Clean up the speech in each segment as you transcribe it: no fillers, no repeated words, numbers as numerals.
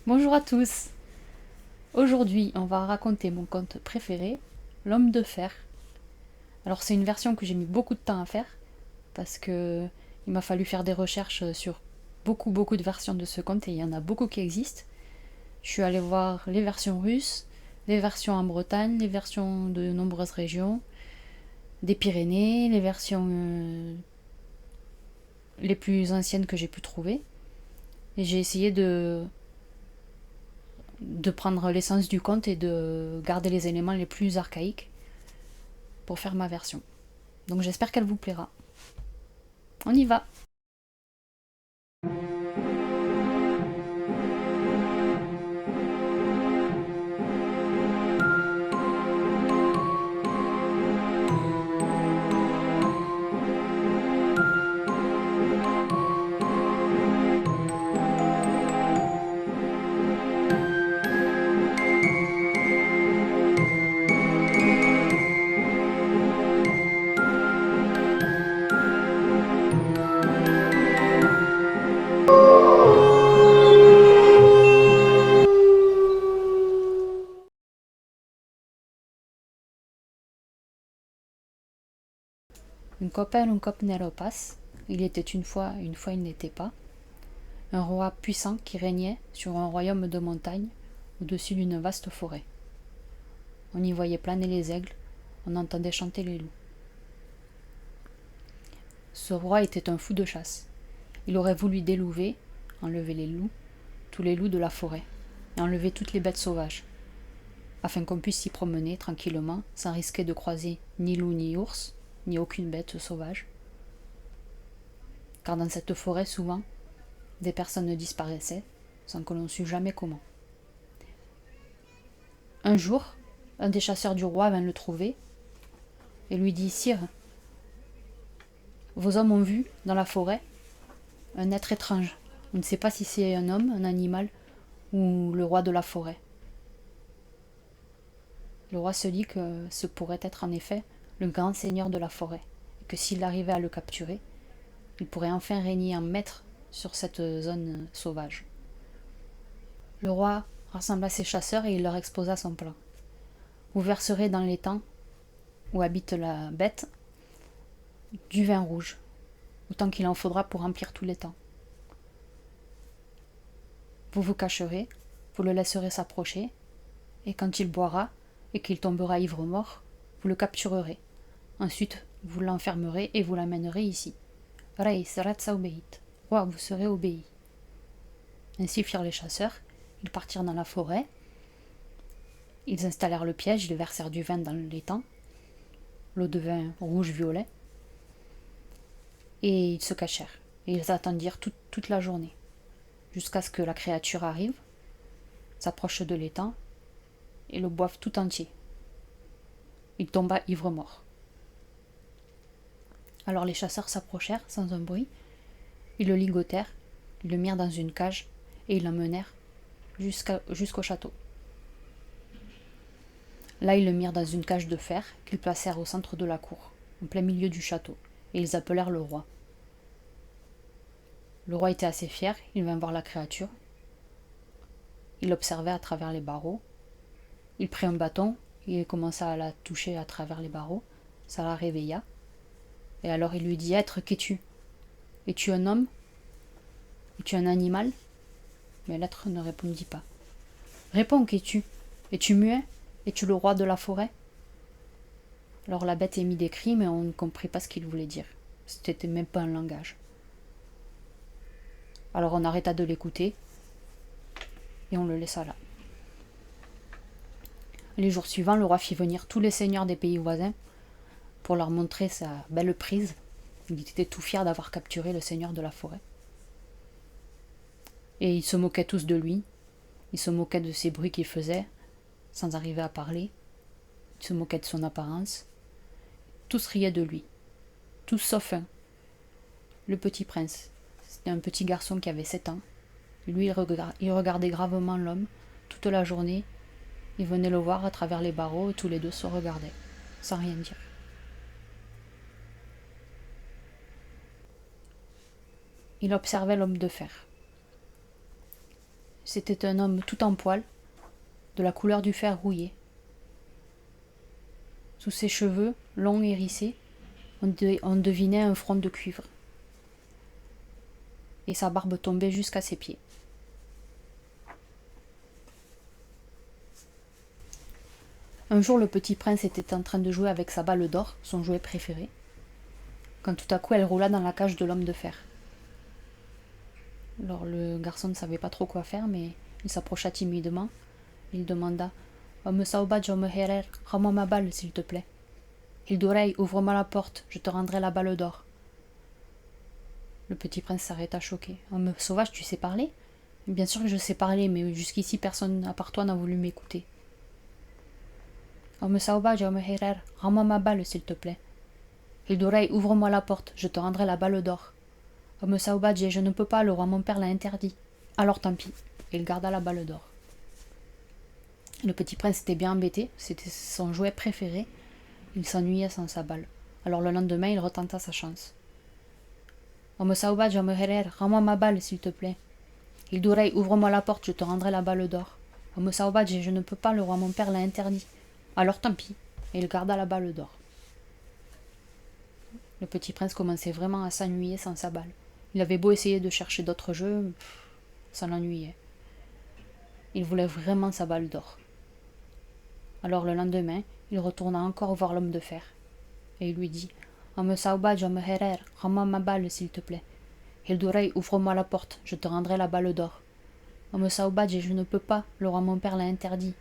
Bonjour à tous. Aujourd'hui, on va raconter mon conte préféré, L'Homme de Fer. Alors c'est une version que j'ai mis beaucoup de temps à faire parce que il m'a fallu faire des recherches sur beaucoup de versions de ce conte et il y en a beaucoup qui existent. Je suis allée voir les versions russes, les versions en Bretagne, les versions de nombreuses régions, des Pyrénées, les versions les plus anciennes que j'ai pu trouver. Et j'ai essayé de prendre l'essence du conte et de garder les éléments les plus archaïques pour faire ma version. Donc j'espère qu'elle vous plaira. On y va. Un copain, un copnero passe. Il était une fois il n'était pas. Un roi puissant qui régnait sur un royaume de montagne au-dessus d'une vaste forêt. On y voyait planer les aigles, on entendait chanter les loups. Ce roi était un fou de chasse. Il aurait voulu délouver, enlever les loups, tous les loups de la forêt, et enlever toutes les bêtes sauvages, afin qu'on puisse s'y promener tranquillement, sans risquer de croiser ni loup ni ours, ni aucune bête sauvage. Car dans cette forêt, souvent, des personnes disparaissaient, sans que l'on sût jamais comment. Un jour, un des chasseurs du roi vint le trouver et lui dit: Sire, vos hommes ont vu, dans la forêt, un être étrange. On ne sait pas si c'est un homme, un animal ou le roi de la forêt. Le roi se dit que ce pourrait être en effet le grand seigneur de la forêt, et que s'il arrivait à le capturer, il pourrait enfin régner en maître sur cette zone sauvage. Le roi rassembla ses chasseurs et il leur exposa son plan. Vous verserez dans l'étang où habite la bête du vin rouge, autant qu'il en faudra pour remplir tout l'étang. Vous vous cacherez, vous le laisserez s'approcher, et quand il boira et qu'il tombera ivre-mort, vous le capturerez. Ensuite, vous l'enfermerez et vous l'amènerez ici. Reis ratsa obéit. Roi, vous serez obéi. Ainsi firent les chasseurs. Ils partirent dans la forêt. Ils installèrent le piège, ils versèrent du vin dans l'étang. L'eau devint rouge-violet. Et ils se cachèrent. Et ils attendirent toute la journée, jusqu'à ce que la créature arrive, s'approche de l'étang, et le boive tout entier. Il tomba ivre-mort. Alors les chasseurs s'approchèrent sans un bruit, ils le ligotèrent, ils le mirent dans une cage, et ils l'emmenèrent jusqu'au château. Là, ils le mirent dans une cage de fer qu'ils placèrent au centre de la cour, en plein milieu du château, et ils appelèrent le roi. Le roi était assez fier, il vint voir la créature. Il l'observait à travers les barreaux. Il prit un bâton, il commença à la toucher à travers les barreaux. Ça la réveilla. Et alors il lui dit: Être, qu'es-tu? Es-tu un homme? Es-tu un animal? Mais l'être ne répondit pas. Réponds, qu'es-tu? Es-tu muet? Es-tu le roi de la forêt? Alors la bête émit des cris, mais on ne comprit pas ce qu'il voulait dire. C'était même pas un langage. Alors on arrêta de l'écouter et on le laissa là. Les jours suivants, le roi fit venir tous les seigneurs des pays voisins pour leur montrer sa belle prise. Il était tout fier d'avoir capturé le seigneur de la forêt. Et ils se moquaient tous de lui. Ils se moquaient de ses bruits qu'il faisait, sans arriver à parler. Ils se moquaient de son apparence. Tous riaient de lui. Tous sauf un. Le petit prince. C'était un petit garçon qui avait 7 ans. Lui, il regardait gravement l'homme toute la journée. Il venait le voir à travers les barreaux et tous les deux se regardaient, sans rien dire. Il observait l'homme de fer. C'était un homme tout en poil, de la couleur du fer rouillé. Sous ses cheveux, longs et hérissés, on devinait un front de cuivre. Et sa barbe tombait jusqu'à ses pieds. Un jour, le petit prince était en train de jouer avec sa balle d'or, son jouet préféré, quand tout à coup elle roula dans la cage de l'homme de fer. Alors le garçon ne savait pas trop quoi faire, mais il s'approcha timidement. Il demanda « Homme Saobadj, homme Herer, rends-moi ma balle, s'il te plaît. »« Hildoreille, ouvre-moi la porte, je te rendrai la balle d'or. » Le petit prince s'arrêta choqué. « Homme sauvage, tu sais parler ?»« Bien sûr que je sais parler, mais jusqu'ici personne à part toi n'a voulu m'écouter. »« Homme Saobadj, homme Herer, rends-moi ma balle, s'il te plaît. »« Hildoreille, ouvre-moi la porte, je te rendrai la balle d'or. »« Homme Saobadj, je ne peux pas, le roi mon père l'a interdit. »« Alors tant pis. » Et il garda la balle d'or. Le petit prince était bien embêté, c'était son jouet préféré. Il s'ennuyait sans sa balle. Alors le lendemain, il retenta sa chance. « Homme Saobadj, homme Herer, rends-moi ma balle, s'il te plaît. »« Hildoreille, ouvre-moi la porte, je te rendrai la balle d'or. »« Homme Saobadj, je ne peux pas, le roi mon père l'a interdit. »« Alors tant pis. » Et il garda la balle d'or. Le petit prince commençait vraiment à s'ennuyer sans sa balle. Il avait beau essayer de chercher d'autres jeux, ça l'ennuyait. Il voulait vraiment sa balle d'or. Alors le lendemain, il retourna encore voir l'homme de fer. Et il lui dit « Homme Saobadj, homme Herer, rends-moi ma balle, s'il te plaît. Hildoreille, ouvre-moi la porte, je te rendrai la balle d'or. Homme Saobadj, je ne peux pas, le roi mon père l'a interdit.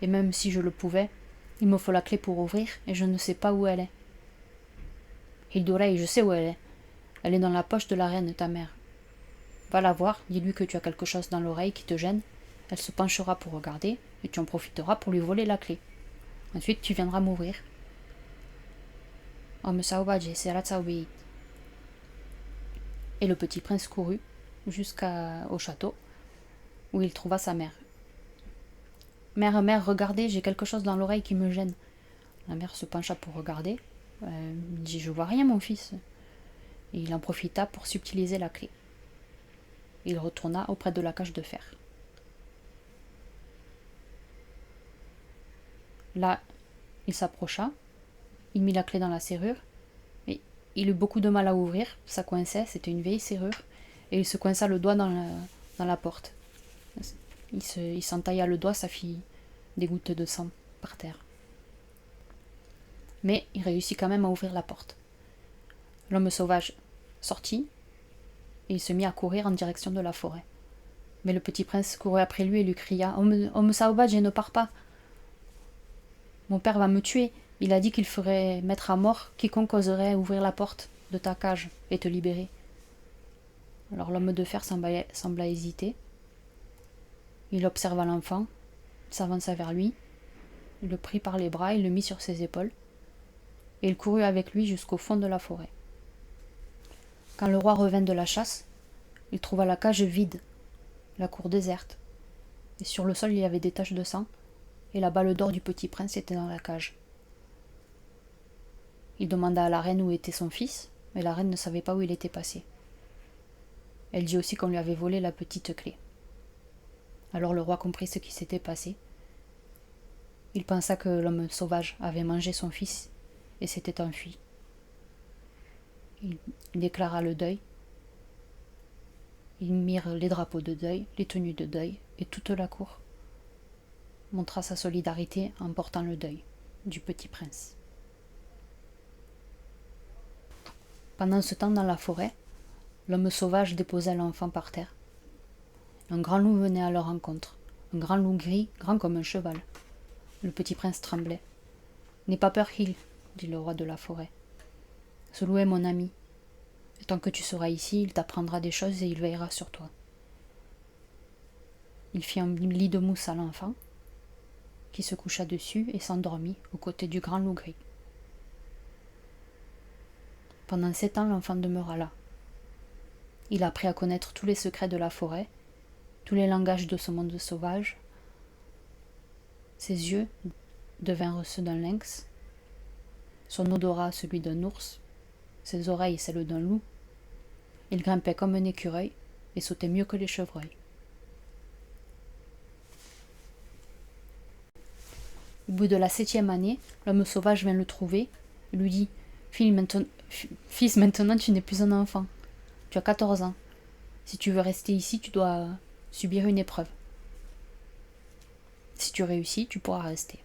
Et même si je le pouvais, il me faut la clé pour ouvrir, et je ne sais pas où elle est. Hildoreille, je sais où elle est. Elle est dans la poche de la reine, ta mère. Va la voir, dis-lui que tu as quelque chose dans l'oreille qui te gêne. Elle se penchera pour regarder, et tu en profiteras pour lui voler la clé. Ensuite, tu viendras m'ouvrir. » Homme Saobadj, c'est la Tsaobéit. Et le petit prince courut jusqu'au château, où il trouva sa mère. « Mère, mère, regardez, j'ai quelque chose dans l'oreille qui me gêne. » La mère se pencha pour regarder. Il dit « Je vois rien, mon fils. » Et il en profita pour subtiliser la clé. Il retourna auprès de la cage de fer. Là, il s'approcha, il mit la clé dans la serrure, mais il eut beaucoup de mal à ouvrir, ça coinçait, c'était une vieille serrure, et il se coinça le doigt dans la porte. Il s'entailla le doigt, ça fit des gouttes de sang par terre. Mais il réussit quand même à ouvrir la porte. L'homme sauvage sortit, et il se mit à courir en direction de la forêt. Mais le petit prince courut après lui et lui cria « Homme Saobadj, ne pars pas. Mon père va me tuer. Il a dit qu'il ferait mettre à mort quiconque oserait ouvrir la porte de ta cage et te libérer. » Alors l'homme de fer sembla hésiter. Il observa l'enfant, il s'avança vers lui, il le prit par les bras, il le mit sur ses épaules, et il courut avec lui jusqu'au fond de la forêt. Quand le roi revint de la chasse, il trouva la cage vide, la cour déserte, et sur le sol il y avait des taches de sang, et la balle d'or du petit prince était dans la cage. Il demanda à la reine où était son fils, mais la reine ne savait pas où il était passé. Elle dit aussi qu'on lui avait volé la petite clé. Alors le roi comprit ce qui s'était passé. Il pensa que l'homme sauvage avait mangé son fils et s'était enfui. Il déclara le deuil. Ils mirent les drapeaux de deuil, les tenues de deuil, et toute la cour montra sa solidarité en portant le deuil du petit prince. Pendant ce temps, dans la forêt, l'homme sauvage déposa l'enfant par terre. Un grand loup venait à leur rencontre, un grand loup gris, grand comme un cheval. Le petit prince tremblait. « N'aie pas peur, Hill, dit le roi de la forêt. Ce loup est mon ami. Et tant que tu seras ici, il t'apprendra des choses et il veillera sur toi. » Il fit un lit de mousse à l'enfant, qui se coucha dessus et s'endormit aux côtés du grand loup gris. Pendant 7 ans, l'enfant demeura là. Il apprit à connaître tous les secrets de la forêt, tous les langages de ce monde sauvage. Ses yeux devinrent ceux d'un lynx, son odorat celui d'un ours, ses oreilles celles d'un loup. Il grimpait comme un écureuil et sautait mieux que les chevreuils. Au bout de la 7e année, l'homme sauvage vient le trouver et lui dit « Fils, maintenant tu n'es plus un enfant. Tu as 14 ans. Si tu veux rester ici, tu dois subir une épreuve. Si tu réussis, tu pourras rester.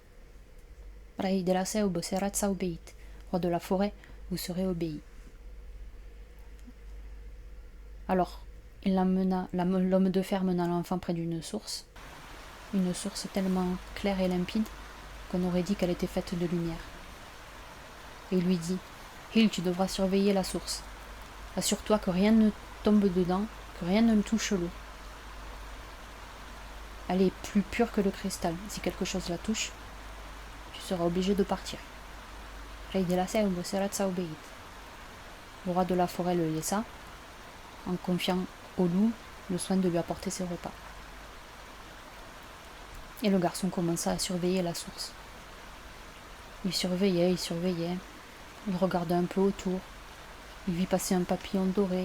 Rei de la selva serat saubeit. Roi de la forêt, vous serez obéi. » Alors, l'homme de fer mena l'enfant près d'une source tellement claire et limpide qu'on aurait dit qu'elle était faite de lumière. Et il lui dit « Hill, tu devras surveiller la source. Assure-toi que rien ne tombe dedans, que rien ne touche l'eau. Elle est plus pure que le cristal. Si quelque chose la touche, tu seras obligé de partir. » Rei de la selva serat saubeit. Le roi de la forêt le laissa, en confiant au loup le soin de lui apporter ses repas. Et le garçon commença à surveiller la source. Il surveillait, il regardait un peu autour, il vit passer un papillon doré,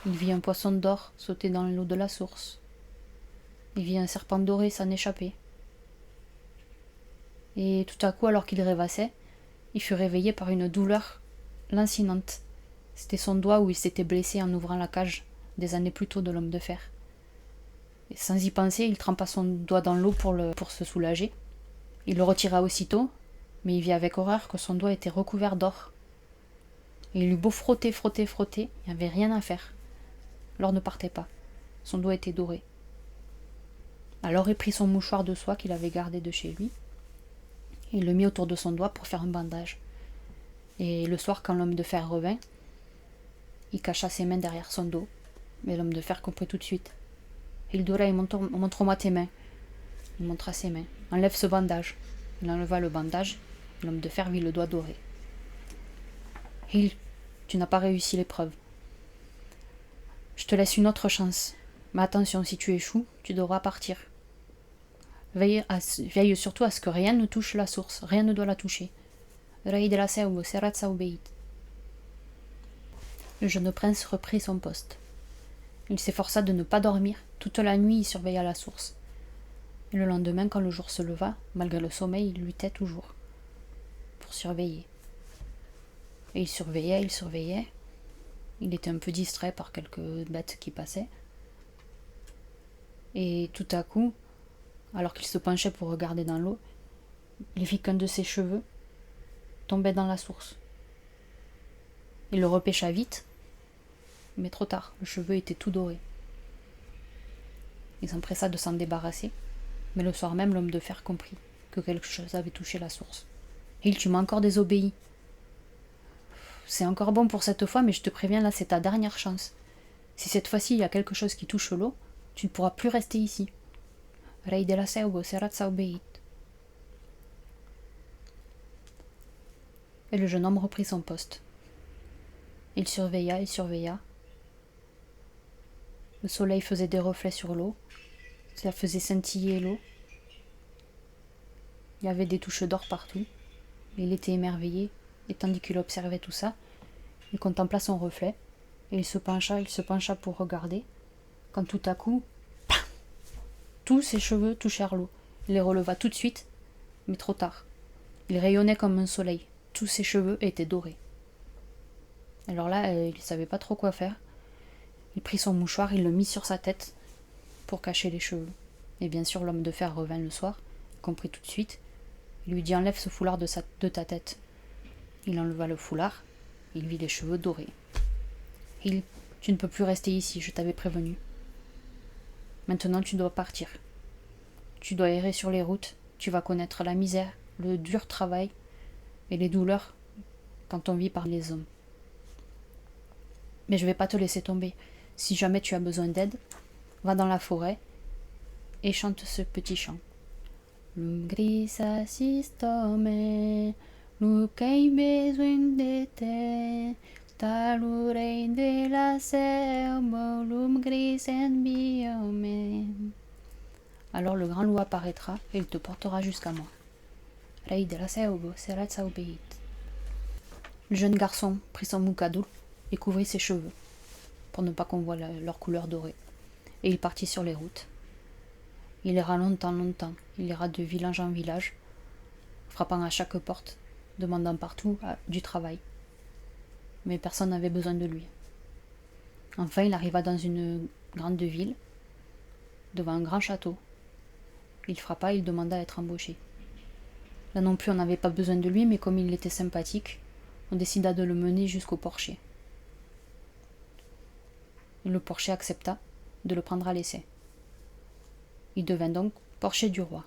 il vit un poisson d'or sauter dans l'eau de la source, il vit un serpent doré s'en échapper. Et tout à coup, alors qu'il rêvassait, il fut réveillé par une douleur lancinante. C'était son doigt où il s'était blessé en ouvrant la cage des années plus tôt de l'homme de fer. Et sans y penser, il trempa son doigt dans l'eau pour se soulager. Il le retira aussitôt, mais il vit avec horreur que son doigt était recouvert d'or. Et il eut beau frotter, il n'y avait rien à faire. L'or ne partait pas. Son doigt était doré. Alors il prit son mouchoir de soie qu'il avait gardé de chez lui. Et il le mit autour de son doigt pour faire un bandage. Et le soir, quand l'homme de fer revint, il cacha ses mains derrière son dos. Mais l'homme de fer comprit tout de suite. Il dira, montre-moi tes mains. Il montra ses mains. Enlève ce bandage. Il enleva le bandage. L'homme de fer vit le doigt doré. Hill, tu n'as pas réussi l'épreuve. Je te laisse une autre chance. Mais attention, si tu échoues, tu devras partir. Veille surtout à ce que rien ne touche la source. Rien ne doit la toucher. Rei de la selva serat saubeit. Le jeune prince reprit son poste. Il s'efforça de ne pas dormir. Toute la nuit, il surveilla la source. Et le lendemain, quand le jour se leva, malgré le sommeil, il luttait toujours pour surveiller. Et il surveillait. Il était un peu distrait par quelques bêtes qui passaient. Et tout à coup, alors qu'il se penchait pour regarder dans l'eau, il vit qu'un de ses cheveux tombait dans la source. Il le repêcha vite, mais trop tard, le cheveu était tout doré. Il s'empressa de s'en débarrasser, mais le soir même, l'homme de fer comprit que quelque chose avait touché la source. « Hill, tu m'as encore désobéi. C'est encore bon pour cette fois, mais je te préviens, là, c'est ta dernière chance. Si cette fois-ci, il y a quelque chose qui touche l'eau, tu ne pourras plus rester ici. Rei de la selva serat saubeit. » Et le jeune homme reprit son poste. Il surveilla. Le soleil faisait des reflets sur l'eau. Ça faisait scintiller l'eau. Il y avait des touches d'or partout. Il était émerveillé. Et tandis qu'il observait tout ça, il contempla son reflet. Et il se pencha pour regarder. Quand tout à coup, pam, tous ses cheveux touchèrent l'eau. Il les releva tout de suite, mais trop tard. Il rayonnait comme un soleil. Tous ses cheveux étaient dorés. Alors là, il ne savait pas trop quoi faire. Il prit son mouchoir, il le mit sur sa tête pour cacher les cheveux. Et bien sûr, l'homme de fer revint le soir, il comprit tout de suite. Il lui dit, enlève ce foulard de ta tête. Il enleva le foulard, il vit les cheveux dorés. Hill, tu ne peux plus rester ici, je t'avais prévenu. Maintenant, tu dois partir. Tu dois errer sur les routes, tu vas connaître la misère, le dur travail et les douleurs quand on vit par les hommes. Mais je ne vais pas te laisser tomber. Si jamais tu as besoin d'aide, va dans la forêt et chante ce petit chant. Lum gris assistome, lu qu'ai besoin de te, talurei de la selva, lum gris en biome. Alors le grand loup apparaîtra et il te portera jusqu'à moi. Rei de la selva serat saubeit. Le jeune garçon prit son mukadou et couvrit ses cheveux, pour ne pas qu'on voie leur couleur dorée. Et il partit sur les routes. Il ira longtemps, il ira de village en village, frappant à chaque porte, demandant partout du travail. Mais personne n'avait besoin de lui. Enfin, il arriva dans une grande ville, devant un grand château. Il frappa et il demanda à être embauché. Là non plus, on n'avait pas besoin de lui, mais comme il était sympathique, on décida de le mener jusqu'au porcher. Le porcher accepta de le prendre à l'essai. Il devint donc porcher du roi.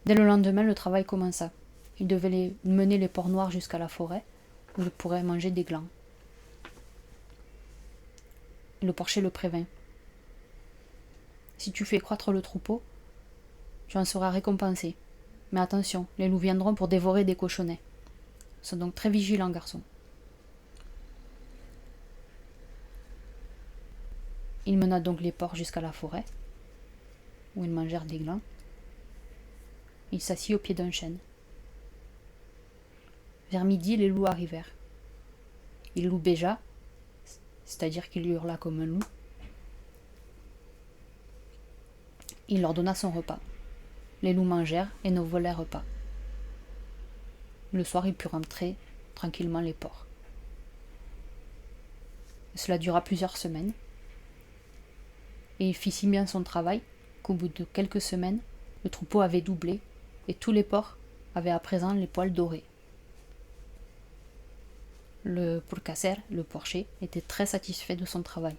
Dès le lendemain, le travail commença. Il devait mener les porcs noirs jusqu'à la forêt, où il pourrait manger des glands. Le porcher le prévint. Si tu fais croître le troupeau, tu en seras récompensé. Mais attention, les loups viendront pour dévorer des cochonnets. Sois donc très vigilant, garçon. Il mena donc les porcs jusqu'à la forêt, où ils mangèrent des glands. Il s'assit au pied d'un chêne. Vers midi, les loups arrivèrent. Il loup-béja, c'est-à-dire qu'il hurla comme un loup. Il leur donna son repas. Les loups mangèrent et ne volèrent pas. Le soir, il put rentrer tranquillement les porcs. Cela dura plusieurs semaines. Et il fit si bien son travail qu'au bout de quelques semaines, le troupeau avait doublé et tous les porcs avaient à présent les poils dorés. Le pulcacer, le porcher, était très satisfait de son travail.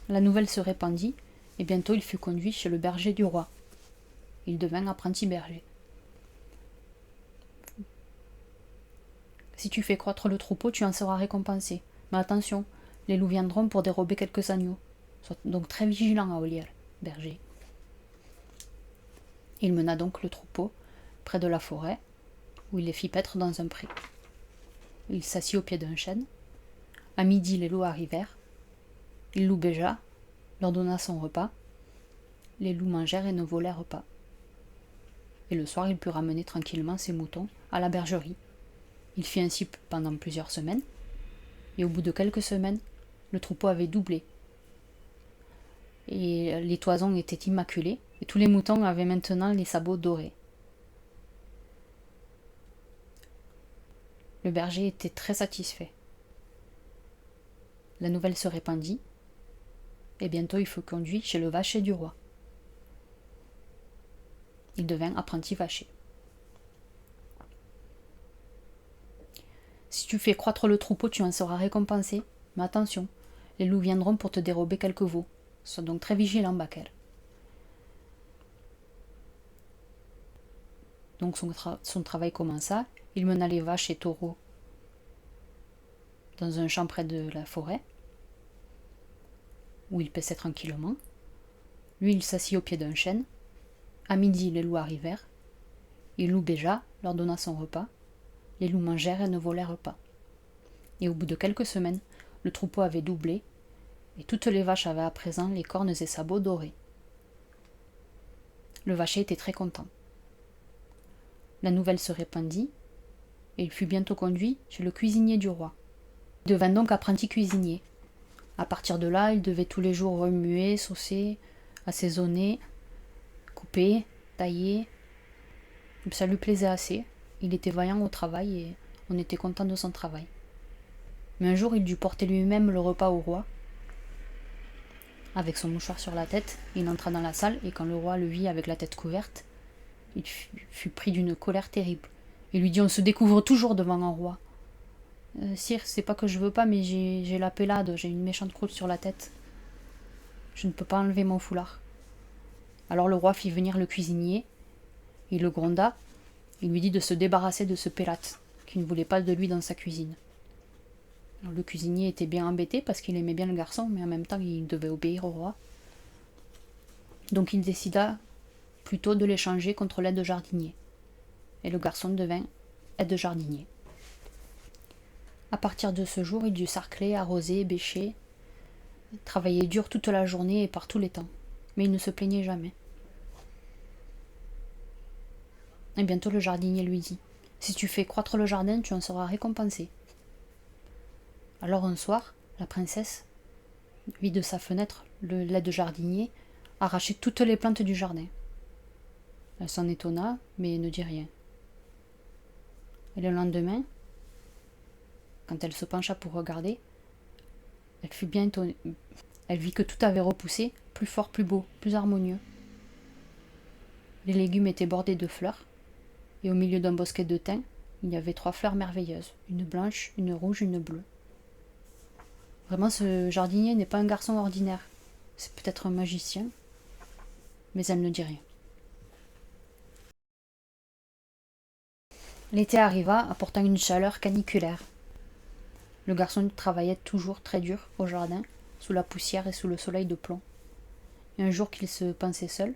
La nouvelle se répandit et bientôt il fut conduit chez le berger du roi. Il devint apprenti berger. Si tu fais croître le troupeau, tu en seras récompensé. Mais attention, les loups viendront pour dérober quelques agneaux. Sois donc très vigilant, Aoliel, berger. Il mena donc le troupeau près de la forêt, où il les fit paître dans un pré. Il s'assit au pied d'un chêne. À midi, les loups arrivèrent. Il loup-béja, leur donna son repas. Les loups mangèrent et ne volèrent pas. Et le soir, il put ramener tranquillement ses moutons à la bergerie. Il fit ainsi pendant plusieurs semaines, et au bout de quelques semaines, le troupeau avait doublé. Et les toisons étaient immaculées, et tous les moutons avaient maintenant les sabots dorés. Le berger était très satisfait. La nouvelle se répandit, et bientôt il fut conduit chez le vacher du roi. Il devint apprenti vacher. Si tu fais croître le troupeau, tu en seras récompensé. Mais attention, les loups viendront pour te dérober quelques veaux. Sois donc très vigilant, Bakel. Donc son travail commença. Il mena les vaches et taureaux dans un champ près de la forêt, où il paissait tranquillement. Lui, il s'assit au pied d'un chêne. À midi, les loups arrivèrent. Il loup-béja, leur donna son repas. Les loups mangèrent et ne volèrent pas. Et au bout de quelques semaines, le troupeau avait doublé, et toutes les vaches avaient à présent les cornes et sabots dorés. Le vacher était très content. La nouvelle se répandit, et il fut bientôt conduit chez le cuisinier du roi. Il devint donc apprenti cuisinier. À partir de là, il devait tous les jours remuer, saucer, assaisonner, couper, tailler. Ça lui plaisait assez. Il était vaillant au travail et on était content de son travail. Mais un jour, il dut porter lui-même le repas au roi. Avec son mouchoir sur la tête, il entra dans la salle et quand le roi le vit avec la tête couverte, il fut pris d'une colère terrible. Il lui dit: on se découvre toujours devant un roi. Sire, c'est pas que je veux pas, mais j'ai la pélade, j'ai une méchante croûte sur la tête. Je ne peux pas enlever mon foulard. Alors le roi fit venir le cuisinier, il le gronda, il lui dit de se débarrasser de ce pélate, qui ne voulait pas de lui dans sa cuisine. Alors, le cuisinier était bien embêté parce qu'il aimait bien le garçon, mais en même temps il devait obéir au roi. Donc il décida plutôt de l'échanger contre l'aide-jardinier. Et le garçon devint aide-jardinier. À partir de ce jour, il dut sarcler, arroser, bêcher, travailler dur toute la journée et par tous les temps. Mais il ne se plaignait jamais. Et bientôt le jardinier lui dit: si tu fais croître le jardin, tu en seras récompensé. Alors un soir, la princesse vit de sa fenêtre l'aide-jardinier arracher toutes les plantes du jardin. Elle s'en étonna, mais ne dit rien. Et le lendemain, quand elle se pencha pour regarder, elle fut bien étonnée. Elle vit que tout avait repoussé, plus fort, plus beau, plus harmonieux. Les légumes étaient bordés de fleurs, et au milieu d'un bosquet de thym, il y avait 3 fleurs merveilleuses, une blanche, une rouge, une bleue. Vraiment, ce jardinier n'est pas un garçon ordinaire. C'est peut-être un magicien, mais elle ne dit rien. L'été arriva, apportant une chaleur caniculaire. Le garçon travaillait toujours très dur au jardin, sous la poussière et sous le soleil de plomb. Et un jour qu'il se pensait seul,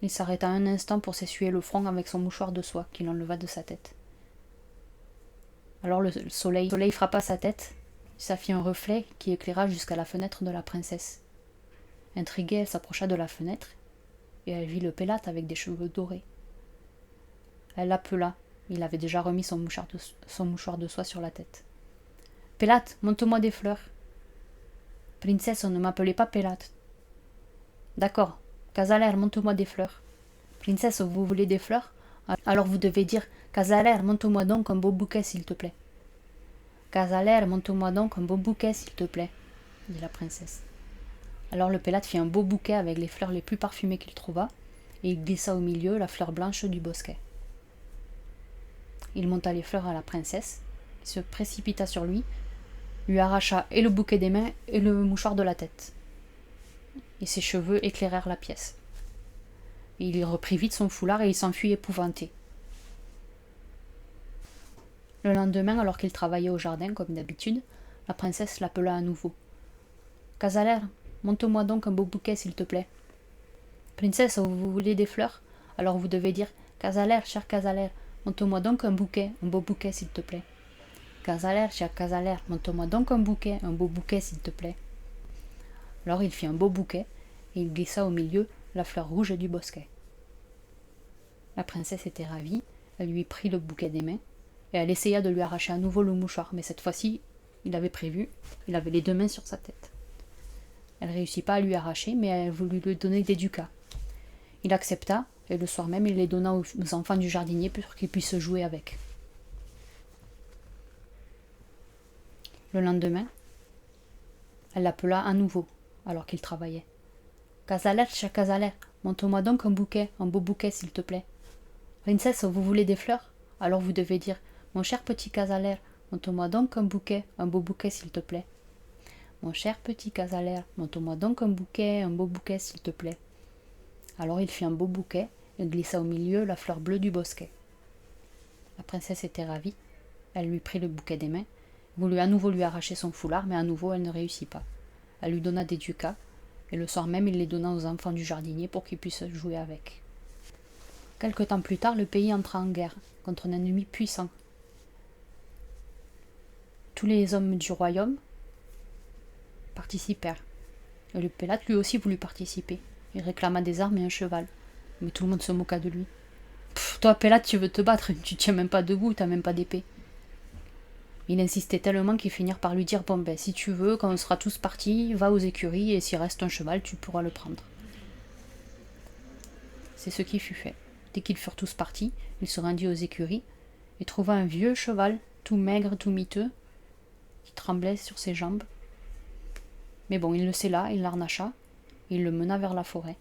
il s'arrêta un instant pour s'essuyer le front avec son mouchoir de soie qu'il enleva de sa tête. Alors le soleil frappa sa tête, ça fit un reflet qui éclaira jusqu'à la fenêtre de la princesse. Intriguée, elle s'approcha de la fenêtre, et elle vit le Pélate avec des cheveux dorés. Elle l'appela, il avait déjà remis son mouchoir de soie sur la tête. « Pélate, monte-moi des fleurs. »« Princesse, on ne m'appelait pas Pélate. »« D'accord, Casaler, monte-moi des fleurs. »« Princesse, vous voulez des fleurs? Alors vous devez dire « Casaler, monte-moi donc un beau bouquet, s'il te plaît. »« Casaler, monte-moi donc un beau bouquet, s'il te plaît, » dit la princesse. Alors le Pélate fit un beau bouquet avec les fleurs les plus parfumées qu'il trouva, et il glissa au milieu la fleur blanche du bosquet. Il monta les fleurs à la princesse, se précipita sur lui arracha et le bouquet des mains et le mouchoir de la tête. Et ses cheveux éclairèrent la pièce. Et il reprit vite son foulard et il s'enfuit épouvanté. Le lendemain, alors qu'il travaillait au jardin comme d'habitude, la princesse l'appela à nouveau. « Casaler, monte-moi donc un beau bouquet, s'il te plaît. »« Princesse, vous voulez des fleurs? Alors vous devez dire « Casaler, cher Casaler, monte-moi donc un beau bouquet, s'il te plaît. »« Casaler, cher Casaler, monte-moi donc un beau bouquet, s'il te plaît. » Alors il fit un beau bouquet, et il glissa au milieu la fleur rouge du bosquet. La princesse était ravie, elle lui prit le bouquet des mains, et elle essaya de lui arracher à nouveau le mouchoir, mais cette fois-ci, il avait prévu, il avait les 2 mains sur sa tête. Elle réussit pas à lui arracher, mais elle voulut lui donner des ducats. Il accepta, et le soir même, il les donna aux enfants du jardinier pour qu'ils puissent jouer avec. Le lendemain, elle l'appela à nouveau, alors qu'il travaillait. « Casaler, cher Casaler, monte-moi donc un beau bouquet, s'il te plaît. »« Princesse, vous voulez des fleurs? Alors vous devez dire « Mon cher petit Casaler, monte-moi donc un beau bouquet, s'il te plaît. »« Mon cher petit Casaler, monte-moi donc un beau bouquet, s'il te plaît. » Alors il fit un beau bouquet et glissa au milieu la fleur bleue du bosquet. La princesse était ravie, elle lui prit le bouquet des mains, voulut à nouveau lui arracher son foulard, mais à nouveau elle ne réussit pas. Elle lui donna des ducats, et le soir même il les donna aux enfants du jardinier pour qu'ils puissent jouer avec. Quelque temps plus tard, le pays entra en guerre contre un ennemi puissant. Tous les hommes du royaume participèrent. Et le Pélate lui aussi voulut participer. Il réclama des armes et un cheval. Mais tout le monde se moqua de lui. « Toi, Pélate, tu veux te battre, tu tiens même pas debout, t'as même pas d'épée. » Il insistait tellement qu'ils finirent par lui dire « Bon ben, si tu veux, quand on sera tous partis, va aux écuries, et s'il reste un cheval, tu pourras le prendre. » C'est ce qui fut fait. Dès qu'ils furent tous partis, il se rendit aux écuries, et trouva un vieux cheval, tout maigre, tout miteux, qui tremblait sur ses jambes. Mais bon, il le sella, il l'harnacha, et il le mena vers la forêt.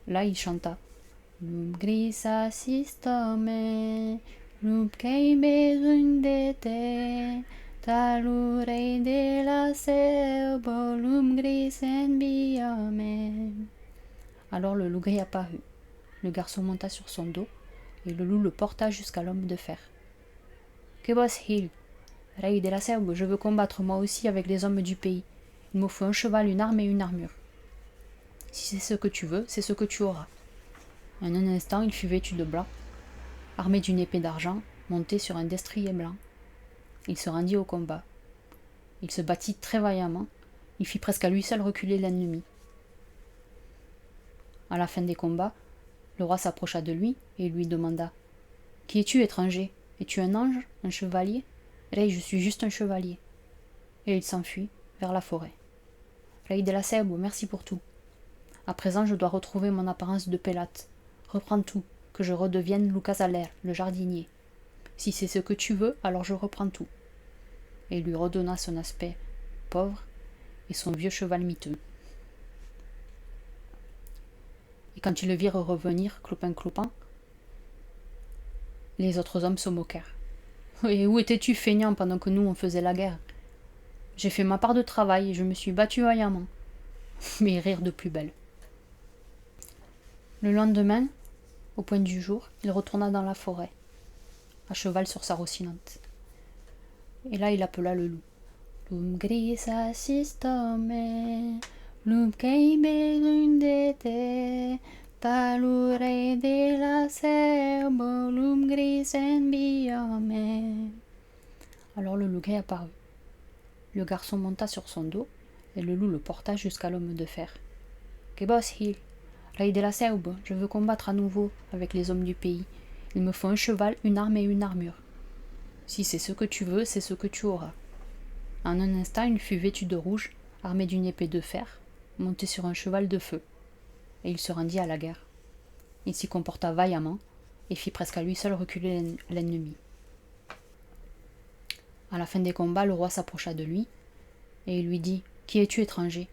Là, il chanta « Lum grisa sistome, lum keime rundete, talurei de la selbo, lum grisen biome. » Alors le loup gris apparut. Le garçon monta sur son dos, et le loup le porta jusqu'à l'homme de fer. « Que vas-il, rei de la selbe, je veux combattre moi aussi avec les hommes du pays. Il me faut un cheval, une arme et une armure. Si c'est ce que tu veux, c'est ce que tu auras. » En un instant, il fut vêtu de blanc, armé d'une épée d'argent, monté sur un destrier blanc. Il se rendit au combat. Il se battit très vaillamment. Il fit presque à lui seul reculer l'ennemi. À la fin des combats, le roi s'approcha de lui et lui demanda « Qui es-tu, étranger? Es-tu un ange, un chevalier ?»« Rei, je suis juste un chevalier. » Et il s'enfuit vers la forêt. « Rei de la Selbe, merci pour tout. » À présent, je dois retrouver mon apparence de Pélate. Reprends tout, que je redevienne Lucas-Alaire, le jardinier. Si c'est ce que tu veux, alors je reprends tout. » Et il lui redonna son aspect pauvre et son vieux cheval miteux. Et quand ils le virent revenir, clopin-clopin, les autres hommes se moquèrent. « Et où étais-tu, feignant, pendant que nous on faisait la guerre ? J'ai fait ma part de travail et je me suis battu vaillamment. » Mais ils rirent de plus belle. Le lendemain, au point du jour, il retourna dans la forêt, à cheval sur sa rossinante. Et là, il appela le loup. Lum gris assistome, lum caime lundete, talure de la serbo, lum gris enbiome. Alors le loup gris apparut. Le garçon monta sur son dos, et le loup le porta jusqu'à l'homme de fer. Que bosse-t-il ? Rei de la Selbe, je veux combattre à nouveau avec les hommes du pays. Il me faut un cheval, une arme et une armure. Si c'est ce que tu veux, c'est ce que tu auras. En un instant, il fut vêtu de rouge, armé d'une épée de fer, monté sur un cheval de feu. Et il se rendit à la guerre. Il s'y comporta vaillamment, et fit presque à lui seul reculer l'ennemi. À la fin des combats, le roi s'approcha de lui, et il lui dit « Qui es-tu, étranger ?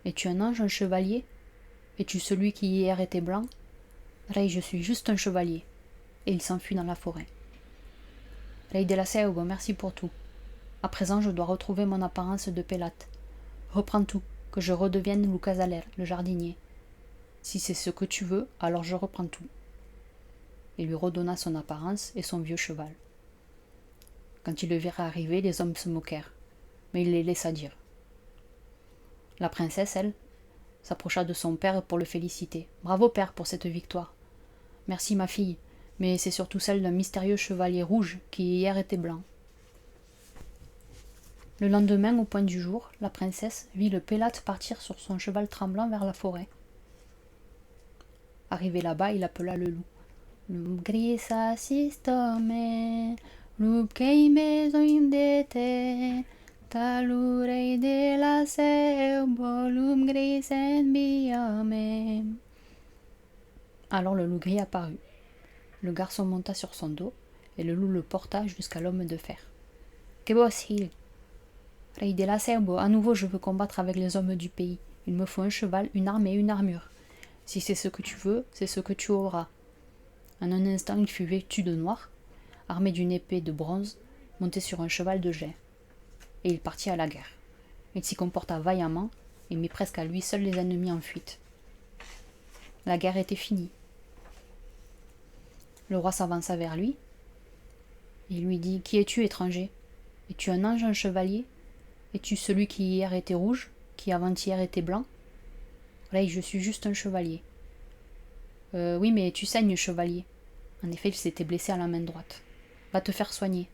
Es-tu un ange, un chevalier ? Es-tu celui qui hier était blanc ? Rei, je suis juste un chevalier. » Et il s'enfuit dans la forêt. Rei de la Selbe, merci pour tout. À présent, je dois retrouver mon apparence de Pélate. Reprends tout, que je redevienne Lucas-Alaire, le jardinier. Si c'est ce que tu veux, alors je reprends tout. Il lui redonna son apparence et son vieux cheval. Quand il le virent arriver, les hommes se moquèrent, mais il les laissa dire. La princesse, elle, s'approcha de son père pour le féliciter. « Bravo, père, pour cette victoire. Merci, ma fille, mais c'est surtout celle d'un mystérieux chevalier rouge qui hier était blanc. » Le lendemain, au point du jour, la princesse vit le Pélate partir sur son cheval tremblant vers la forêt. Arrivé là-bas, il appela le loup. « Lum gris assistome, lum caime zoindete, talure de la serbo, lum gris enbiome. » Alors le loup gris apparut. Le garçon monta sur son dos, et le loup le porta jusqu'à l'homme de fer. « Que bosse-t-il ? Rei de la Selbe, à nouveau je veux combattre avec les hommes du pays. Il me faut un cheval, une arme et une armure. Si c'est ce que tu veux, c'est ce que tu auras. » En un instant, il fut vêtu de noir, armé d'une épée de bronze, monté sur un cheval de jet. Et il partit à la guerre. Il s'y comporta vaillamment et mit presque à lui seul les ennemis en fuite. La guerre était finie. Le roi s'avança vers lui. Il lui dit « Qui es-tu, étranger ? Es-tu un ange, un chevalier ? Es-tu celui qui hier était rouge, qui avant-hier était blanc ? » Là, je suis juste un chevalier. Oui, mais tu saignes, chevalier. En effet, il s'était blessé à la main droite. Va te faire soigner.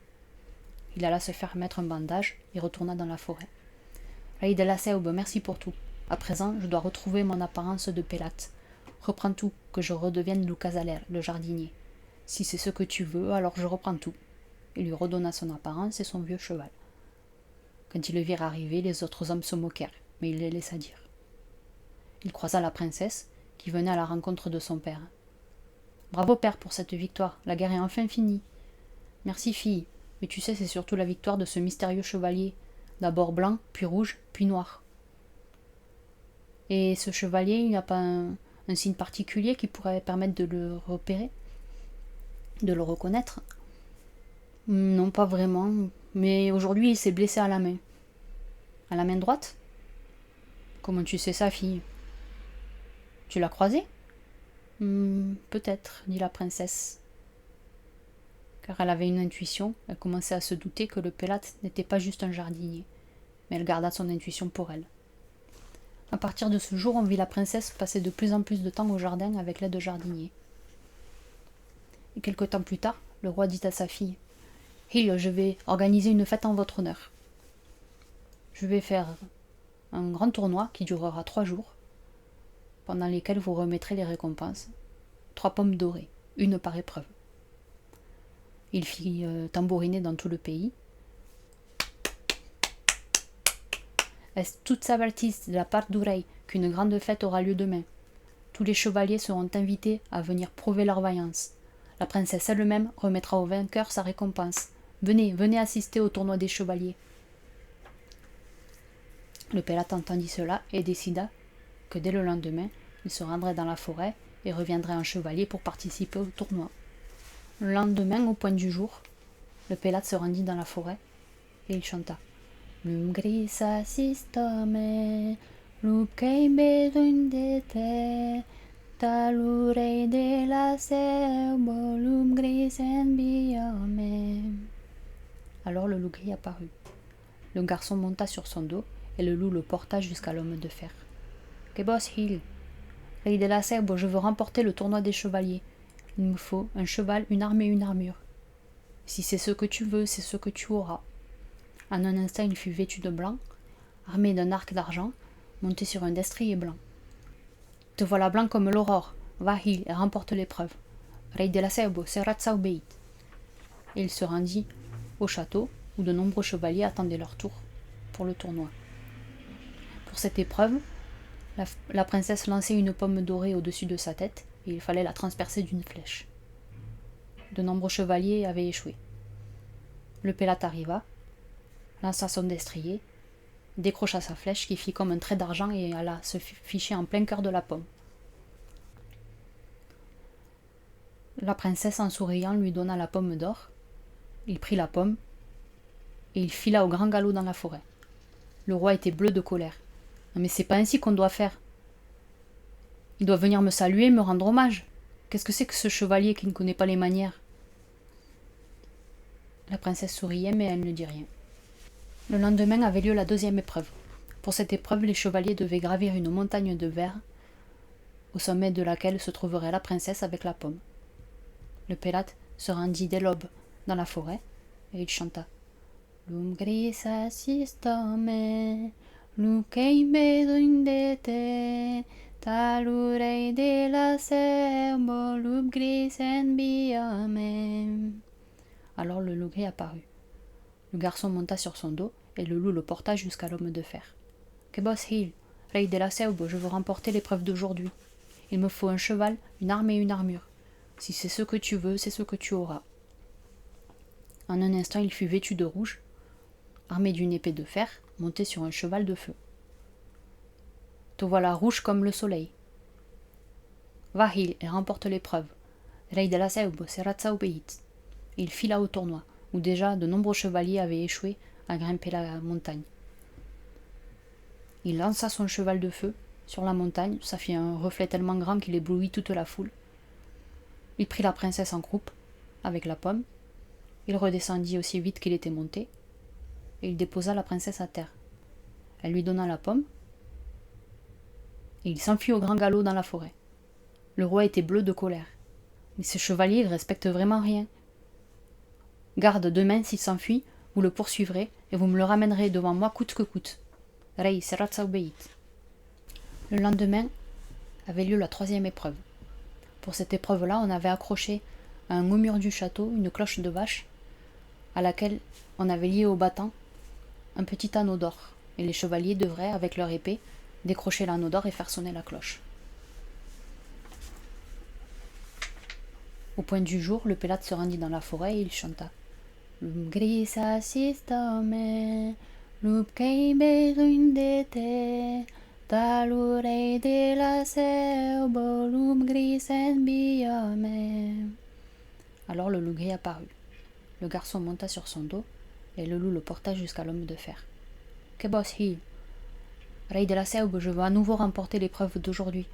Il alla se faire mettre un bandage et retourna dans la forêt. Rei de la Selbe, merci pour tout. À présent, je dois retrouver mon apparence de Pélate. Reprends tout, que je redevienne Lucas-Alaire, le jardinier. Si c'est ce que tu veux, alors je reprends tout. Il lui redonna son apparence et son vieux cheval. Quand ils le virent arriver, les autres hommes se moquèrent, mais il les laissa dire. Il croisa la princesse, qui venait à la rencontre de son père. « Bravo, père, pour cette victoire. La guerre est enfin finie. »« Merci, fille. Mais tu sais, c'est surtout la victoire de ce mystérieux chevalier. D'abord blanc, puis rouge, puis noir. »« Et ce chevalier, il n'y a pas un signe particulier qui pourrait permettre de le repérer, de le reconnaître ? » ?»« Non, pas vraiment. Mais aujourd'hui, il s'est blessé à la main. »« À la main droite ? Comment tu sais ça, fille ? Tu l'as croisé ? » Peut-être, dit la princesse. Car elle avait une intuition, elle commençait à se douter que le Pélate n'était pas juste un jardinier, mais elle garda son intuition pour elle. À partir de ce jour, on vit la princesse passer de plus en plus de temps au jardin avec l'aide de jardinier. Et quelque temps plus tard, le roi dit à sa fille « Hil, je vais organiser une fête en votre honneur. Je vais faire un grand tournoi qui durera 3 jours, pendant lesquels vous remettrez les récompenses. 3 pommes dorées, une par épreuve. » Il fit tambouriner dans tout le pays. Est toute s'avertissent de la part d'oreille qu'une grande fête aura lieu demain. Tous les chevaliers seront invités à venir prouver leur vaillance. La princesse elle-même remettra au vainqueur sa récompense. Venez, venez assister au tournoi des chevaliers. Le Pélate entendit cela et décida que dès le lendemain, il se rendrait dans la forêt et reviendrait en chevalier pour participer au tournoi. Le lendemain, au point du jour, le Pélate se rendit dans la forêt et il chanta. Lum grisa sistome, lupkei bedundete, talurei de la serbo, lum grisen biome. Alors le loup gris apparut. Le garçon monta sur son dos et le loup le porta jusqu'à l'homme de fer. Que boss Hill, Rei de la Serbo, je veux remporter le tournoi des chevaliers. Il me faut un cheval, une arme et une armure. Si c'est ce que tu veux, c'est ce que tu auras. En un instant, il fut vêtu de blanc, armé d'un arc d'argent, monté sur un destrier blanc. Te voilà blanc comme l'aurore. Va, Hill, et remporte l'épreuve. Rei de la Serbo, Serat Obeit. Et il se rendit au château, où de nombreux chevaliers attendaient leur tour pour le tournoi. Pour cette épreuve, la princesse lançait une pomme dorée au-dessus de sa tête, et il fallait la transpercer d'une flèche. De nombreux chevaliers avaient échoué. Le Pélate arriva, lança son destrier, décrocha sa flèche qui fit comme un trait d'argent et alla se ficher en plein cœur de la pomme. La princesse, en souriant, lui donna la pomme d'or. Il prit la pomme et il fila au grand galop dans la forêt. Le roi était bleu de colère. Non mais c'est pas ainsi qu'on doit faire. Il doit venir me saluer, me rendre hommage. Qu'est-ce que c'est que ce chevalier qui ne connaît pas les manières? La princesse souriait, mais elle ne dit rien. Le lendemain avait lieu la deuxième épreuve. Pour cette épreuve, les chevaliers devaient gravir une montagne de verre, au sommet de laquelle se trouverait la princesse avec la pomme. Le Pélate se rendit dès l'aube dans la forêt, et il chanta. Lum grisa sistome, lucei bedundete, talurei de la serbo, lum grisen biome. Alors le loup gris apparut. Le garçon monta sur son dos, et le loup le porta jusqu'à l'homme de fer. Que boss Hill, Rei de la Serbo, je veux remporter l'épreuve d'aujourd'hui. Il me faut un cheval, une arme et une armure. Si c'est ce que tu veux, c'est ce que tu auras. En un instant, il fut vêtu de rouge, armé d'une épée de fer, monté sur un cheval de feu. Te voilà rouge comme le soleil. Va, Hill, et remporte l'épreuve. Rei de la Serbo, Serat Obeit. Il fila au tournoi, où déjà de nombreux chevaliers avaient échoué à grimper la montagne. Il lança son cheval de feu sur la montagne, ça fit un reflet tellement grand qu'il éblouit toute la foule. Il prit la princesse en croupe, avec la pomme. Il redescendit aussi vite qu'il était monté, et il déposa la princesse à terre. Elle lui donna la pomme, et il s'enfuit au grand galop dans la forêt. Le roi était bleu de colère. Mais ce chevalier, il respecte vraiment rien. Garde, demain, s'il s'enfuit, vous le poursuivrez, et vous me le ramènerez devant moi coûte que coûte. Rei Serat Obeit. Le lendemain avait lieu la troisième épreuve. Pour cette épreuve-là, on avait accroché à un haut mur du château une cloche de vache, à laquelle on avait lié au battant un petit anneau d'or, et les chevaliers devraient, avec leur épée, décrocher l'anneau d'or et faire sonner la cloche. Au point du jour, le Pélate se rendit dans la forêt et il chanta. Lum grisa sistome, lupkei bedundete, talurei de la serbo, lum grisen biome. Alors le loup gris apparut. Le garçon monta sur son dos, et le loup le porta jusqu'à l'homme de fer. Que boss Hill, Rei de la Serbo, je veux à nouveau remporter l'épreuve d'aujourd'hui.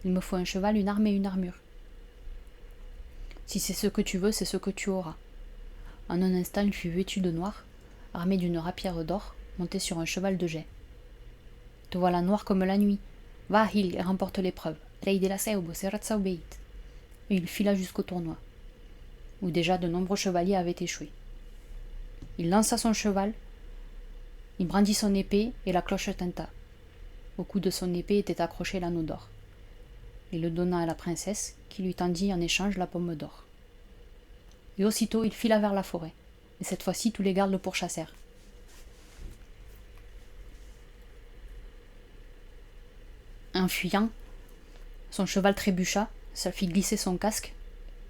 Il me faut un cheval, une arme et une armure. Si c'est ce que tu veux, c'est ce que tu auras. En un instant, il fut vêtu de noir, armé d'une rapière d'or, monté sur un cheval de jet. Te voilà noir comme la nuit. Va, Hill, et remporte l'épreuve. Rei de la Serbo, Serat Obeit. Et il fila jusqu'au tournoi, où déjà de nombreux chevaliers avaient échoué. Il lança son cheval, il brandit son épée, et la cloche tinta. Au cou de son épée était accroché l'anneau d'or. Il le donna à la princesse, qui lui tendit en échange la pomme d'or. Et aussitôt il fila vers la forêt, et cette fois-ci tous les gardes le pourchassèrent. En fuyant, son cheval trébucha, ça fit glisser son casque,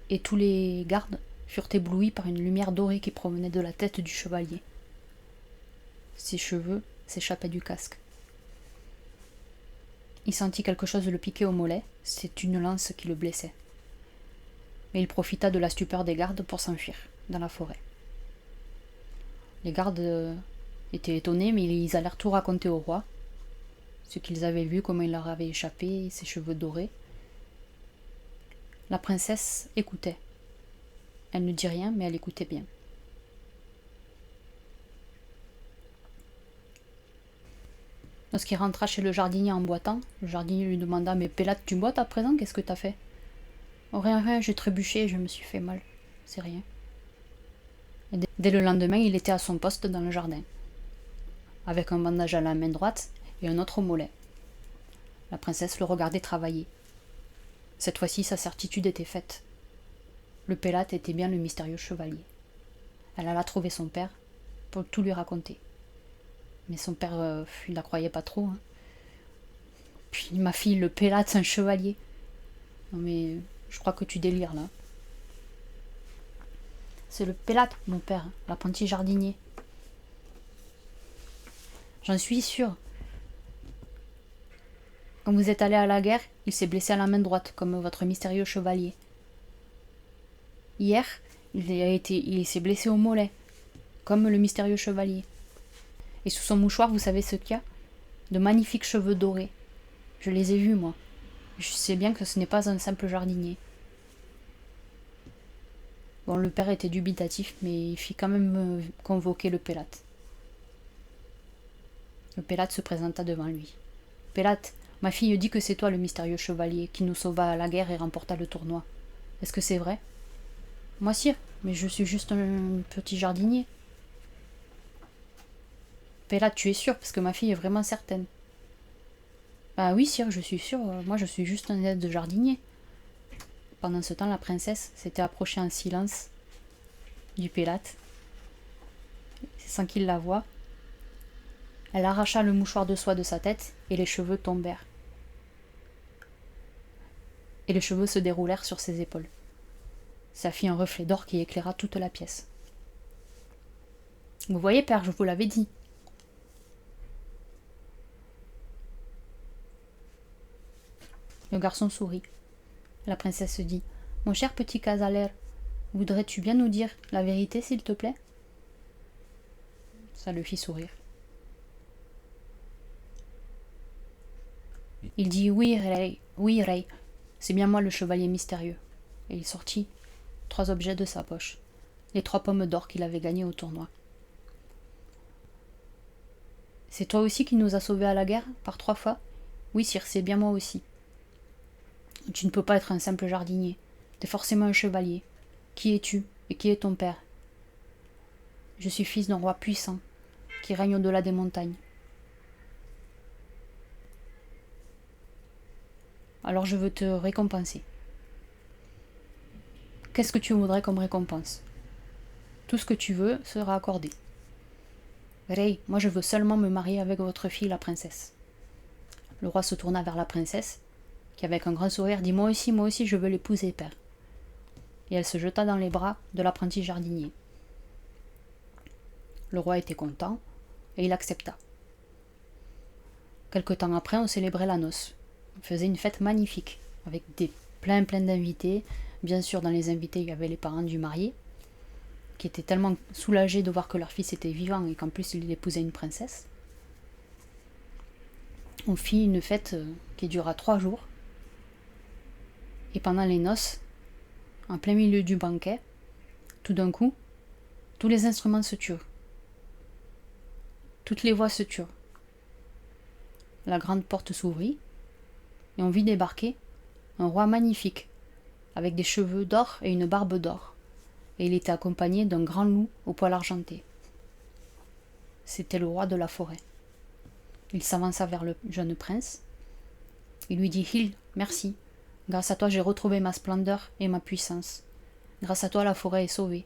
et tous les gardes furent éblouis par une lumière dorée qui provenait de la tête du chevalier. Ses cheveux s'échappaient du casque. Il sentit quelque chose le piquer au mollet, c'est une lance qui le blessait. Mais il profita de la stupeur des gardes pour s'enfuir dans la forêt. Les gardes étaient étonnés, mais ils allèrent tout raconter au roi, ce qu'ils avaient vu, comment il leur avait échappé, ses cheveux dorés. La princesse écoutait. Elle ne dit rien, mais elle écoutait bien. Lorsqu'il rentra chez le jardinier en boitant, le jardinier lui demanda « Mais Pélate, tu boites à présent? Qu'est-ce que t'as fait ?»« Oh, rien, j'ai trébuché, je me suis fait mal. C'est rien. » Et dès le lendemain, il était à son poste dans le jardin, avec un bandage à la main droite et un autre au mollet. La princesse le regardait travailler. Cette fois-ci, sa certitude était faite. Le Pélate était bien le mystérieux chevalier. Elle alla trouver son père pour tout lui raconter. Mais son père, il la croyait pas trop. Hein. Puis ma fille, le Pélate, c'est un chevalier. Non mais, je crois que tu délires là. C'est le Pélate, mon père, l'apprenti jardinier. J'en suis sûre. Quand vous êtes allé à la guerre, il s'est blessé à la main droite, comme votre mystérieux chevalier. Hier, il s'est blessé au mollet, comme le mystérieux chevalier. Et sous son mouchoir, vous savez ce qu'il y a? De magnifiques cheveux dorés. Je les ai vus, moi. Je sais bien que ce n'est pas un simple jardinier. Bon, le père était dubitatif, mais il fit quand même convoquer le Pélate. Le Pélate se présenta devant lui. « Pélate, ma fille dit que c'est toi le mystérieux chevalier qui nous sauva à la guerre et remporta le tournoi. Est-ce que c'est vrai ?»« Moi, sire, mais je suis juste un petit jardinier. » « Pélate, tu es sûr, parce que ma fille est vraiment certaine. »« Bah oui, sire, je suis sûre, moi je suis juste un aide de jardinier. » Pendant ce temps, la princesse s'était approchée en silence du Pélate, sans qu'il la voie. Elle arracha le mouchoir de soie de sa tête et les cheveux tombèrent. Et les cheveux se déroulèrent sur ses épaules. Ça fit un reflet d'or qui éclaira toute la pièce. « Vous voyez, père, je vous l'avais dit. » Le garçon sourit. La princesse dit « Mon cher petit Casaler, voudrais-tu bien nous dire la vérité, s'il te plaît ?» Ça le fit sourire. Il dit « Oui, Rey, c'est bien moi le chevalier mystérieux. » Et il sortit 3 objets de sa poche, les 3 pommes d'or qu'il avait gagnées au tournoi. « C'est toi aussi qui nous as sauvés à la guerre, par 3 fois ?»« Oui, sire, c'est bien moi aussi. » « Tu ne peux pas être un simple jardinier. T'es forcément un chevalier. Qui es-tu et qui est ton père ?»« Je suis fils d'un roi puissant, qui règne au-delà des montagnes. » Alors je veux te récompenser. Qu'est-ce que tu voudrais comme récompense? Tout ce que tu veux sera accordé. Rey, moi je veux seulement me marier avec votre fille, la princesse. Le roi se tourna vers la princesse, qui avec un grand sourire dit « Moi aussi, je veux l'épouser, père. » Et elle se jeta dans les bras de l'apprenti jardinier. Le roi était content, et il accepta. Quelque temps après, on célébrait la noce. On faisait une fête magnifique, avec plein d'invités. Bien sûr, dans les invités, il y avait les parents du marié, qui étaient tellement soulagés de voir que leur fils était vivant et qu'en plus il épousait une princesse. On fit une fête qui dura 3 jours. Et pendant les noces, en plein milieu du banquet, tout d'un coup, tous les instruments se turent. Toutes les voix se turent. La grande porte s'ouvrit, et on vit débarquer un roi magnifique, avec des cheveux d'or et une barbe d'or, et il était accompagné d'un grand loup au poil argenté. C'était le roi de la forêt. Il s'avança vers le jeune prince. Il lui dit « Hill, merci. Grâce à toi, j'ai retrouvé ma splendeur et ma puissance. Grâce à toi, la forêt est sauvée.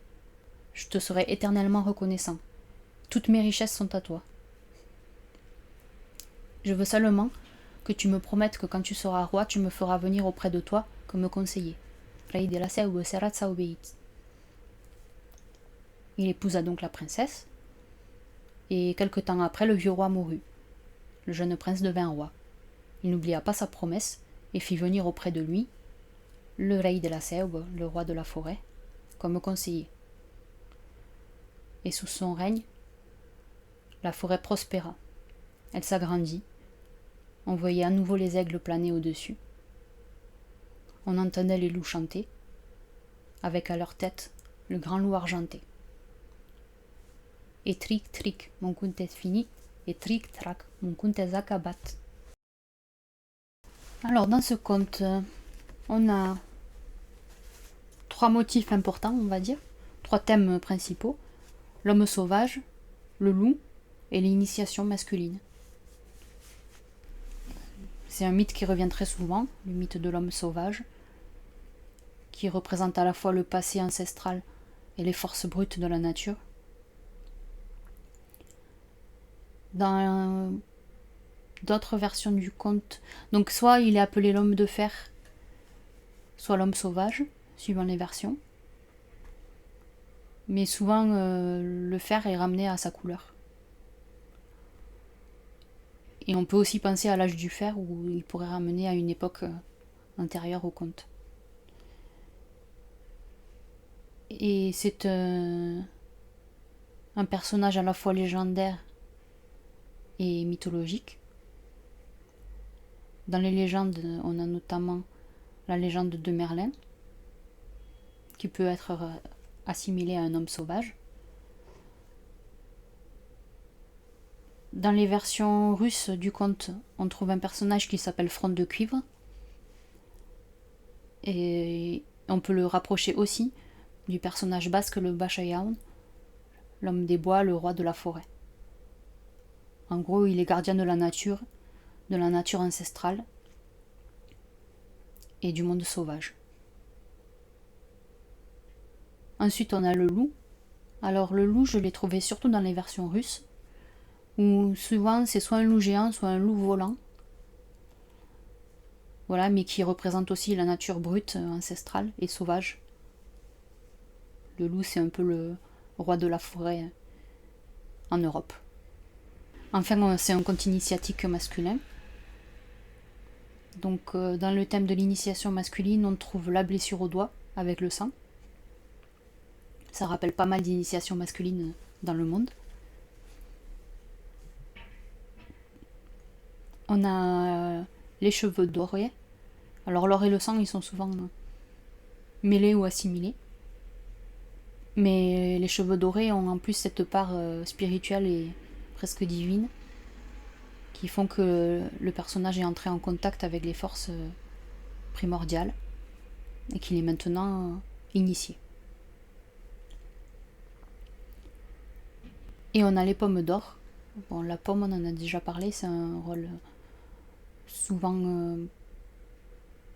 Je te serai éternellement reconnaissant. Toutes mes richesses sont à toi. Je veux seulement que tu me promettes que quand tu seras roi, tu me feras venir auprès de toi comme conseiller. Rey de la Selva Serrat Saubeit. Il épousa donc la princesse, et quelque temps après, le vieux roi mourut. Le jeune prince devint roi. Il n'oublia pas sa promesse et fit venir auprès de lui le Rey de la Selva, le roi de la forêt, comme conseiller. Et sous son règne, la forêt prospéra. Elle s'agrandit. On voyait à nouveau les aigles planer au-dessus. On entendait les loups chanter, avec à leur tête le grand loup argenté. Et tric tric, mon conte est fini, et tric trac, mon conte est acabat. Alors dans ce conte, on a 3 motifs importants, on va dire, 3 thèmes principaux: l'homme sauvage, le loup et l'initiation masculine. C'est un mythe qui revient très souvent, le mythe de l'homme sauvage, qui représente à la fois le passé ancestral et les forces brutes de la nature. Dans d'autres versions du conte, donc soit il est appelé l'homme de fer, soit l'homme sauvage, suivant les versions. Mais souvent, le fer est ramené à sa couleur. Et on peut aussi penser à l'âge du fer, où il pourrait ramener à une époque antérieure au conte. Et c'est un personnage à la fois légendaire et mythologique. Dans les légendes, on a notamment la légende de Merlin, qui peut être assimilé à un homme sauvage. Dans les versions russes du conte, on trouve un personnage qui s'appelle Front de Cuivre. Et on peut le rapprocher aussi du personnage basque, le Bachayaoun, l'homme des bois, le roi de la forêt. En gros, il est gardien de la nature ancestrale et du monde sauvage. Ensuite, on a le loup. Alors le loup, je l'ai trouvé surtout dans les versions russes, où souvent c'est soit un loup géant, soit un loup volant. Voilà, mais qui représente aussi la nature brute, ancestrale et sauvage. Le loup, c'est un peu le roi de la forêt en Europe. Enfin, c'est un conte initiatique masculin. Donc, dans le thème de l'initiation masculine, on trouve la blessure au doigt avec le sang. Ça rappelle pas mal d'initiations masculines dans le monde. On a les cheveux dorés. Alors l'or et le sang, ils sont souvent mêlés ou assimilés. Mais les cheveux dorés ont en plus cette part spirituelle et presque divine, qui font que le personnage est entré en contact avec les forces primordiales et qu'il est maintenant initié. Et on a les pommes d'or. Bon, la pomme, on en a déjà parlé, c'est un rôle souvent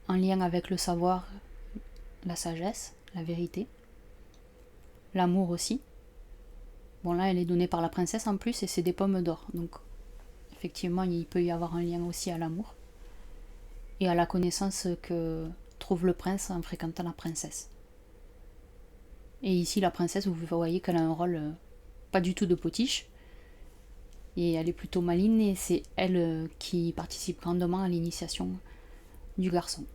en lien avec le savoir, la sagesse, la vérité, l'amour aussi. Bon, là, elle est donnée par la princesse en plus, et c'est des pommes d'or. Donc, effectivement, il peut y avoir un lien aussi à l'amour et à la connaissance que trouve le prince en fréquentant la princesse. Et ici, la princesse, vous voyez qu'elle a un rôle pas du tout de potiche, et elle est plutôt maligne, et c'est elle qui participe grandement à l'initiation du garçon.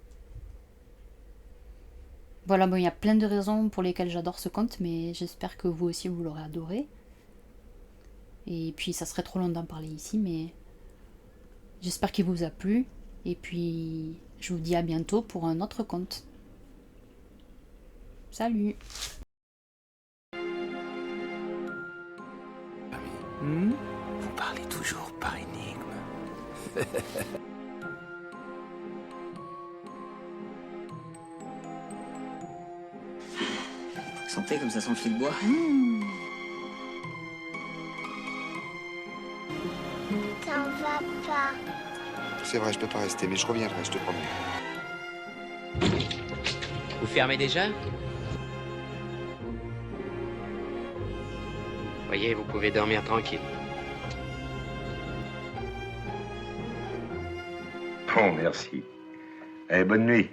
Voilà, bon, il y a plein de raisons pour lesquelles j'adore ce conte, mais j'espère que vous aussi vous l'aurez adoré. Et puis ça serait trop long d'en parler ici, mais j'espère qu'il vous a plu. Et puis je vous dis à bientôt pour un autre conte. Salut! Vous parlez toujours par énigme. Sentez comme ça s'enfile le bois. T'en vas pas. C'est vrai, je peux pas rester, mais je reviendrai, je te promets. Vous fermez déjà? Voyez, vous pouvez dormir tranquille. Bon, merci. Allez, bonne nuit.